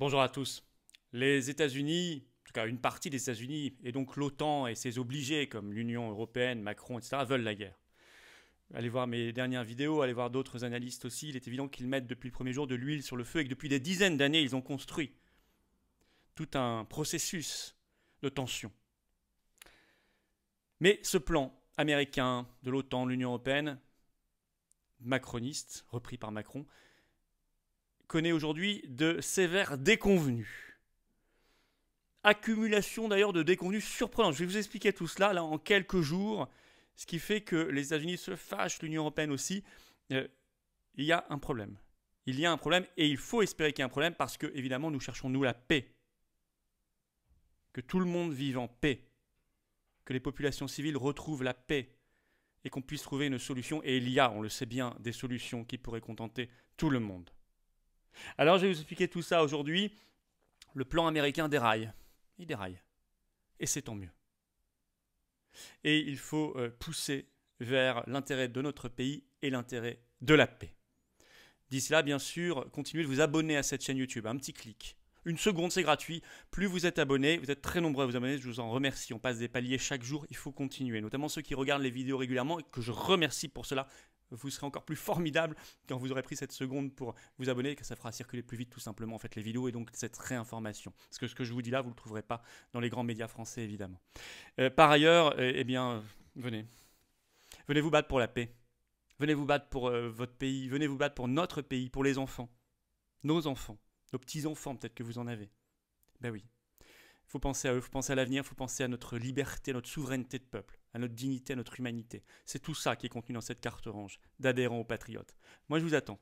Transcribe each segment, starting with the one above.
Bonjour à tous. Les États-Unis, en tout cas une partie des États-Unis, et donc l'OTAN et ses obligés comme l'Union européenne, Macron, etc., veulent la guerre. Allez voir mes dernières vidéos, allez voir d'autres analystes aussi. Il est évident qu'ils mettent depuis le premier jour de l'huile sur le feu et que depuis des dizaines d'années, ils ont construit tout un processus de tension. Mais ce plan américain de l'OTAN, de l'Union européenne, macroniste, repris par Macron, connaît aujourd'hui de sévères déconvenues. Accumulation d'ailleurs de déconvenues surprenantes. Je vais vous expliquer tout cela là en quelques jours, ce qui fait que les États-Unis se fâchent, l'Union européenne aussi. Il y a un problème. Il y a un problème et il faut espérer qu'il y ait un problème parce que évidemment nous cherchons nous la paix. Que tout le monde vive en paix. Que les populations civiles retrouvent la paix et qu'on puisse trouver une solution. Et il y a, on le sait bien, des solutions qui pourraient contenter tout le monde. Alors je vais vous expliquer tout ça aujourd'hui. Le plan américain déraille. Il déraille. Et c'est tant mieux. Et il faut pousser vers l'intérêt de notre pays et l'intérêt de la paix. D'ici là, bien sûr, continuez de vous abonner à cette chaîne YouTube. Un petit clic. Une seconde, c'est gratuit. Plus vous êtes abonnés, vous êtes très nombreux à vous abonner, je vous en remercie. On passe des paliers chaque jour, il faut continuer. Notamment ceux qui regardent les vidéos régulièrement et que je remercie pour cela. Vous serez encore plus formidable quand vous aurez pris cette seconde pour vous abonner, que ça fera circuler plus vite tout simplement en fait les vidéos et donc cette réinformation. Parce que ce que je vous dis là, vous ne le trouverez pas dans les grands médias français évidemment. Par ailleurs, eh bien, venez. Venez vous battre pour la paix. Venez vous battre pour votre pays. Venez vous battre pour notre pays, pour les enfants. Nos enfants. Nos petits-enfants, peut-être que vous en avez. Ben oui. Il faut penser à eux, il faut penser à l'avenir, il faut penser à notre liberté, à notre souveraineté de peuple, à notre dignité, à notre humanité. C'est tout ça qui est contenu dans cette carte orange d'adhérents aux patriotes. Moi, je vous attends.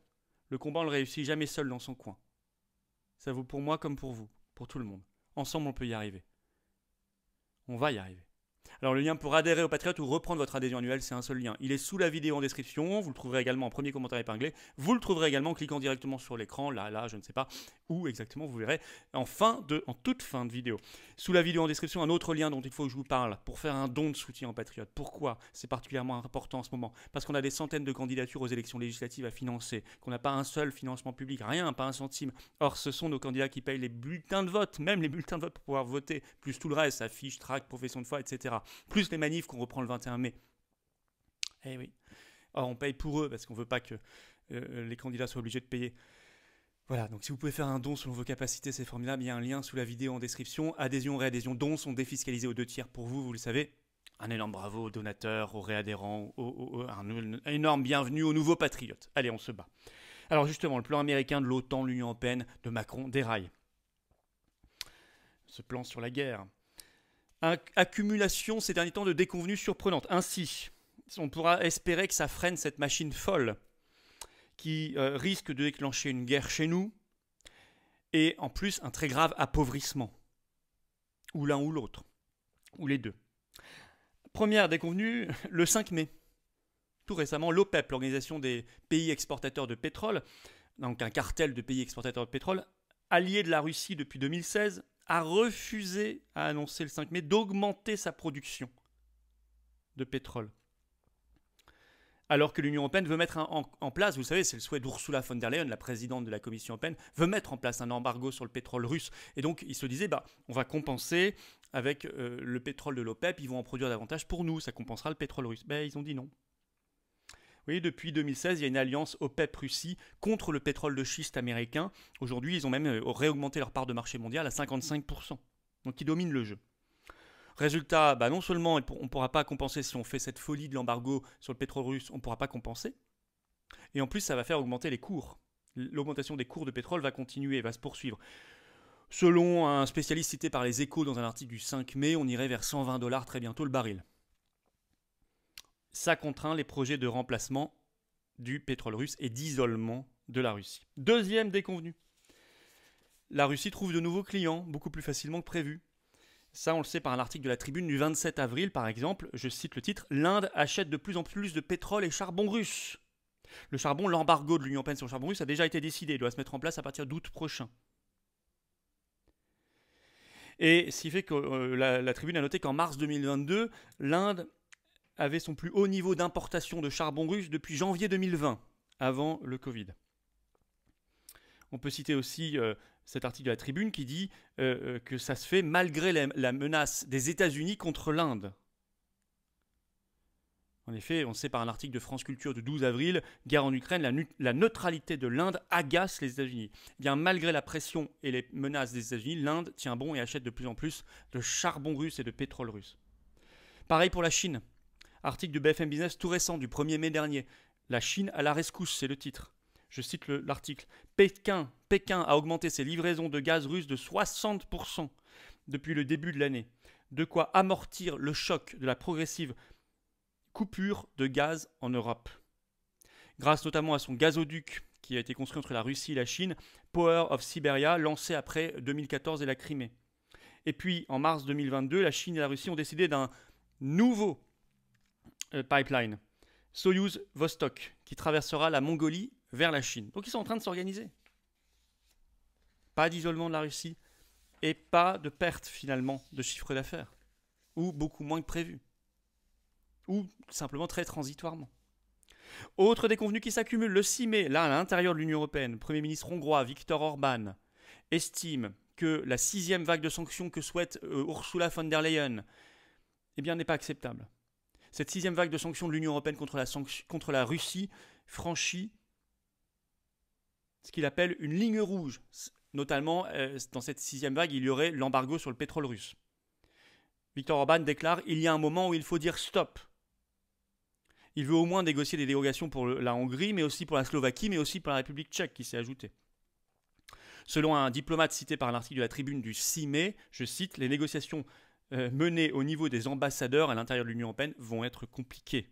Le combat, on ne le réussit jamais seul dans son coin. Ça vaut pour moi comme pour vous, pour tout le monde. Ensemble, on peut y arriver. On va y arriver. Alors le lien pour adhérer aux Patriotes ou reprendre votre adhésion annuelle, c'est un seul lien. Il est sous la vidéo en description, vous le trouverez également en premier commentaire épinglé, vous le trouverez également en cliquant directement sur l'écran, là, je ne sais pas où exactement, vous verrez, en toute fin de vidéo. Sous la vidéo en description, un autre lien dont il faut que je vous parle, pour faire un don de soutien aux Patriotes. Pourquoi c'est particulièrement important en ce moment? Parce qu'on a des centaines de candidatures aux élections législatives à financer, qu'on n'a pas un seul financement public, rien, pas un centime. Or, ce sont nos candidats qui payent les bulletins de vote, même les bulletins de vote pour pouvoir voter, plus tout le reste, affiches, tracts, profession de foi, etc. Plus les manifs qu'on reprend le 21 mai. Eh oui. Or, on paye pour eux parce qu'on ne veut pas que les candidats soient obligés de payer. Voilà, donc si vous pouvez faire un don selon vos capacités, c'est formidable. Il y a un lien sous la vidéo en description. Adhésion, réadhésion, dons sont défiscalisés aux 2/3 pour vous, vous le savez. Un énorme bravo aux donateurs, aux réadhérents, un énorme bienvenue aux nouveaux patriotes. Allez, on se bat. Alors justement, le plan américain de l'OTAN, de l'Union européenne, de Macron déraille. Ce plan sur la guerre. Accumulation ces derniers temps de déconvenues surprenantes. Ainsi, on pourra espérer que ça freine cette machine folle qui risque de déclencher une guerre chez nous et en plus un très grave appauvrissement. Ou l'un ou l'autre, ou les deux. Première déconvenue, le 5 mai. Tout récemment, l'OPEP, l'Organisation des pays exportateurs de pétrole, donc un cartel de pays exportateurs de pétrole, allié de la Russie depuis 2016, a refusé, a annoncé le 5 mai, d'augmenter sa production de pétrole. Alors que l'Union européenne veut mettre en place, vous savez, c'est le souhait d'Ursula von der Leyen, la présidente de la Commission européenne, veut mettre en place un embargo sur le pétrole russe. Et donc, ils se disaient, on va compenser avec le pétrole de l'OPEP, ils vont en produire davantage pour nous, ça compensera le pétrole russe. Ils ont dit non. Vous voyez, depuis 2016, il y a une alliance OPEP-Russie contre le pétrole de schiste américain. Aujourd'hui, ils ont même réaugmenté leur part de marché mondial à 55%. Donc, ils dominent le jeu. Résultat, non seulement on ne pourra pas compenser si on fait cette folie de l'embargo sur le pétrole russe, on ne pourra pas compenser. Et en plus, ça va faire augmenter les cours. L'augmentation des cours de pétrole va continuer, va se poursuivre. Selon un spécialiste cité par les Échos dans un article du 5 mai, on irait vers 120 $ très bientôt le baril. Ça contraint les projets de remplacement du pétrole russe et d'isolement de la Russie. Deuxième déconvenue. La Russie trouve de nouveaux clients, beaucoup plus facilement que prévu. Ça, on le sait par un article de la Tribune du 27 avril, par exemple. Je cite le titre « L'Inde achète de plus en plus de pétrole et charbon russe ». Le charbon, l'embargo de l'Union européenne sur le charbon russe a déjà été décidé. Il doit se mettre en place à partir d'août prochain. Et ce qui fait que la Tribune a noté qu'en mars 2022, l'Inde avait son plus haut niveau d'importation de charbon russe depuis janvier 2020, avant le Covid. On peut citer aussi cet article de la Tribune qui dit que ça se fait malgré la menace des États-Unis contre l'Inde. En effet, on sait par un article de France Culture du 12 avril, guerre en Ukraine, la neutralité de l'Inde agace les États-Unis. Bien, malgré la pression et les menaces des États-Unis, l'Inde tient bon et achète de plus en plus de charbon russe et de pétrole russe. Pareil pour la Chine. Article de BFM Business tout récent du 1er mai dernier. La Chine à la rescousse, c'est le titre. Je cite l'article. Pékin a augmenté ses livraisons de gaz russe de 60% depuis le début de l'année. De quoi amortir le choc de la progressive coupure de gaz en Europe. Grâce notamment à son gazoduc qui a été construit entre la Russie et la Chine, Power of Siberia, lancé après 2014 et la Crimée. Et puis, en mars 2022, la Chine et la Russie ont décidé d'un nouveau pipeline, Soyouz Vostok, qui traversera la Mongolie vers la Chine. Donc ils sont en train de s'organiser. Pas d'isolement de la Russie et pas de perte finalement de chiffre d'affaires, ou beaucoup moins que prévu, ou simplement très transitoirement. Autre déconvenu qui s'accumule, le 6 mai, là à l'intérieur de l'Union européenne, le Premier ministre hongrois Viktor Orban estime que la 6e vague de sanctions que souhaite Ursula von der Leyen n'est pas acceptable. Cette 6e vague de sanctions de l'Union européenne contre la Russie franchit ce qu'il appelle une ligne rouge. Notamment, dans cette 6e vague, il y aurait l'embargo sur le pétrole russe. Viktor Orban déclare « Il y a un moment où il faut dire stop ». Il veut au moins négocier des dérogations pour la Hongrie, mais aussi pour la Slovaquie, mais aussi pour la République tchèque qui s'est ajoutée. Selon un diplomate cité par l'article de la Tribune du 6 mai, je cite, « Les négociations menées au niveau des ambassadeurs à l'intérieur de l'Union européenne vont être compliquées ».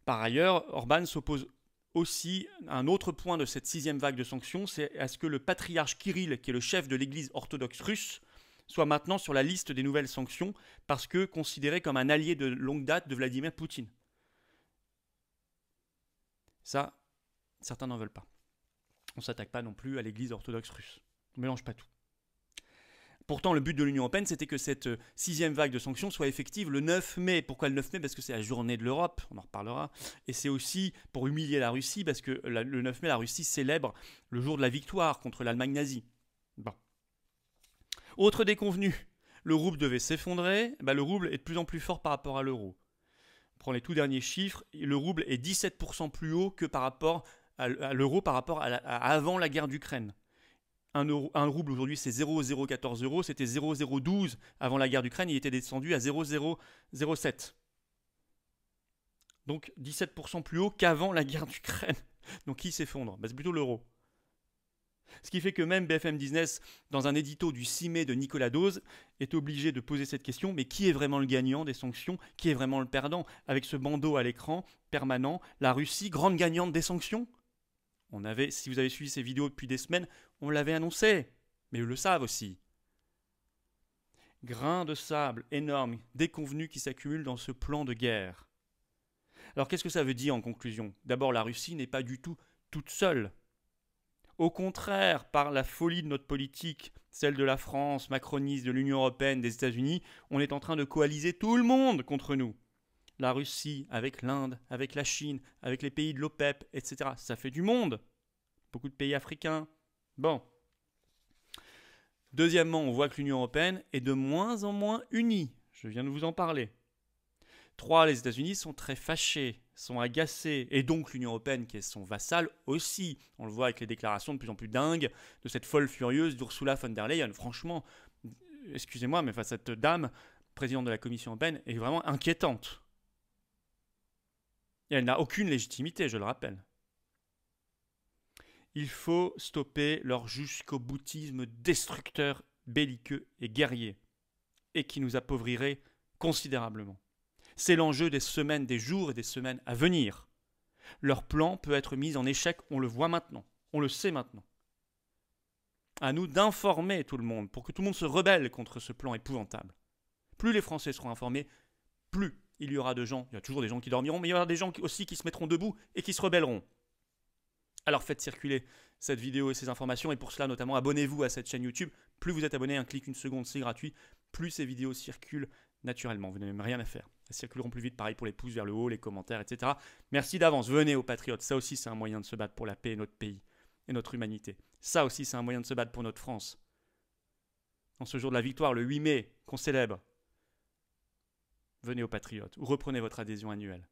Par ailleurs, Orban s'oppose aussi à un autre point de cette 6e vague de sanctions, c'est à ce que le patriarche Kirill, qui est le chef de l'église orthodoxe russe, soit maintenant sur la liste des nouvelles sanctions parce que considéré comme un allié de longue date de Vladimir Poutine. Ça, certains n'en veulent pas. On ne s'attaque pas non plus à l'église orthodoxe russe. On ne mélange pas tout. Pourtant, le but de l'Union européenne, c'était que cette 6e vague de sanctions soit effective le 9 mai. Pourquoi le 9 mai ? Parce que c'est la journée de l'Europe, on en reparlera. Et c'est aussi pour humilier la Russie, parce que le 9 mai, la Russie célèbre le jour de la victoire contre l'Allemagne nazie. Bon. Autre déconvenu, le rouble devait s'effondrer, le rouble est de plus en plus fort par rapport à l'euro. On prend les tout derniers chiffres, le rouble est 17% plus haut que par rapport à l'euro par rapport à avant la guerre d'Ukraine. Un rouble aujourd'hui c'est 0,014 €, c'était 0,012 avant la guerre d'Ukraine, il était descendu à 0,007. Donc 17% plus haut qu'avant la guerre d'Ukraine. Donc qui s'effondre ? C'est plutôt l'euro. Ce qui fait que même BFM Business, dans un édito du 6 mai de Nicolas Dose, est obligé de poser cette question, mais qui est vraiment le gagnant des sanctions ? Qui est vraiment le perdant ? Avec ce bandeau à l'écran permanent, la Russie, grande gagnante des sanctions ? Si vous avez suivi ces vidéos depuis des semaines, on l'avait annoncé, mais eux le savent aussi. Grain de sable énorme, déconvenu qui s'accumule dans ce plan de guerre. Alors qu'est-ce que ça veut dire en conclusion ? D'abord, la Russie n'est pas du tout toute seule. Au contraire, par la folie de notre politique, celle de la France, macroniste, de l'Union européenne, des États-Unis, on est en train de coaliser tout le monde contre nous. La Russie, avec l'Inde, avec la Chine, avec les pays de l'OPEP, etc. Ça fait du monde. Beaucoup de pays africains. Bon. Deuxièmement, on voit que l'Union européenne est de moins en moins unie. Je viens de vous en parler. 3. Les États-Unis sont très fâchés, sont agacés, et donc l'Union européenne, qui est son vassal, aussi. On le voit avec les déclarations de plus en plus dingues de cette folle furieuse d'Ursula von der Leyen. Franchement, excusez-moi, mais cette dame, présidente de la Commission européenne, est vraiment inquiétante. Et elle n'a aucune légitimité, je le rappelle. Il faut stopper leur jusqu'au-boutisme destructeur, belliqueux et guerrier, et qui nous appauvrirait considérablement. C'est l'enjeu des semaines, des jours et des semaines à venir. Leur plan peut être mis en échec, on le voit maintenant, on le sait maintenant. À nous d'informer tout le monde, pour que tout le monde se rebelle contre ce plan épouvantable. Plus les Français seront informés, plus il y aura de gens, il y a toujours des gens qui dormiront, mais il y aura des gens aussi qui se mettront debout et qui se rebelleront. Alors faites circuler cette vidéo et ces informations, et pour cela notamment abonnez-vous à cette chaîne YouTube. Plus vous êtes abonné, un clic, une seconde, c'est gratuit. Plus ces vidéos circulent naturellement, vous n'avez même rien à faire. Elles circuleront plus vite, pareil pour les pouces vers le haut, les commentaires, etc. Merci d'avance, venez aux patriotes, ça aussi c'est un moyen de se battre pour la paix et notre pays. et notre humanité. Ça aussi, c'est un moyen de se battre pour notre France. En ce jour de la victoire, le 8 mai, qu'on célèbre, venez aux Patriotes ou reprenez votre adhésion annuelle.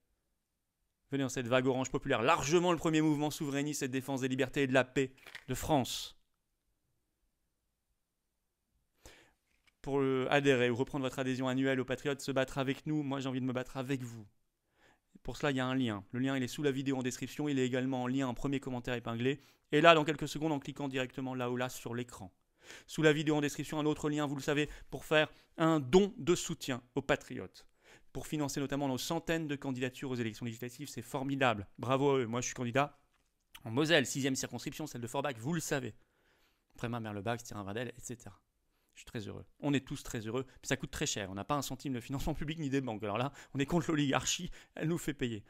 Venez dans cette vague orange populaire, largement le premier mouvement souverainiste et de défense des libertés et de la paix de France. Pour adhérer ou reprendre votre adhésion annuelle aux Patriotes, se battre avec nous, moi j'ai envie de me battre avec vous. Pour cela, il y a un lien. Le lien, il est sous la vidéo en description, il est également en lien, en premier commentaire épinglé. Et là, dans quelques secondes, en cliquant directement là ou là sur l'écran. Sous la vidéo en description, un autre lien, vous le savez, pour faire un don de soutien aux Patriotes. Pour financer notamment nos centaines de candidatures aux élections législatives, c'est formidable. Bravo à eux. Moi, je suis candidat en Moselle, 6e circonscription, celle de Forbach, vous le savez. Prémat, Merlebach, Stirin-Vardel, etc. Je suis très heureux. On est tous très heureux. Mais ça coûte très cher. On n'a pas un centime de financement public ni des banques. Alors là, on est contre l'oligarchie. Elle nous fait payer.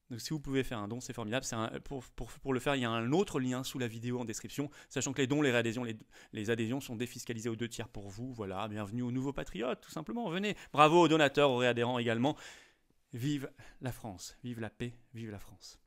Donc si vous pouvez faire un don, c'est formidable. Pour le faire, il y a un autre lien sous la vidéo en description. Sachant que les dons, les réadhésions, les adhésions sont défiscalisées aux 2 tiers pour vous. Voilà, bienvenue aux nouveaux patriotes, tout simplement. Venez. Bravo aux donateurs, aux réadhérents également. Vive la France. Vive la paix. Vive la France.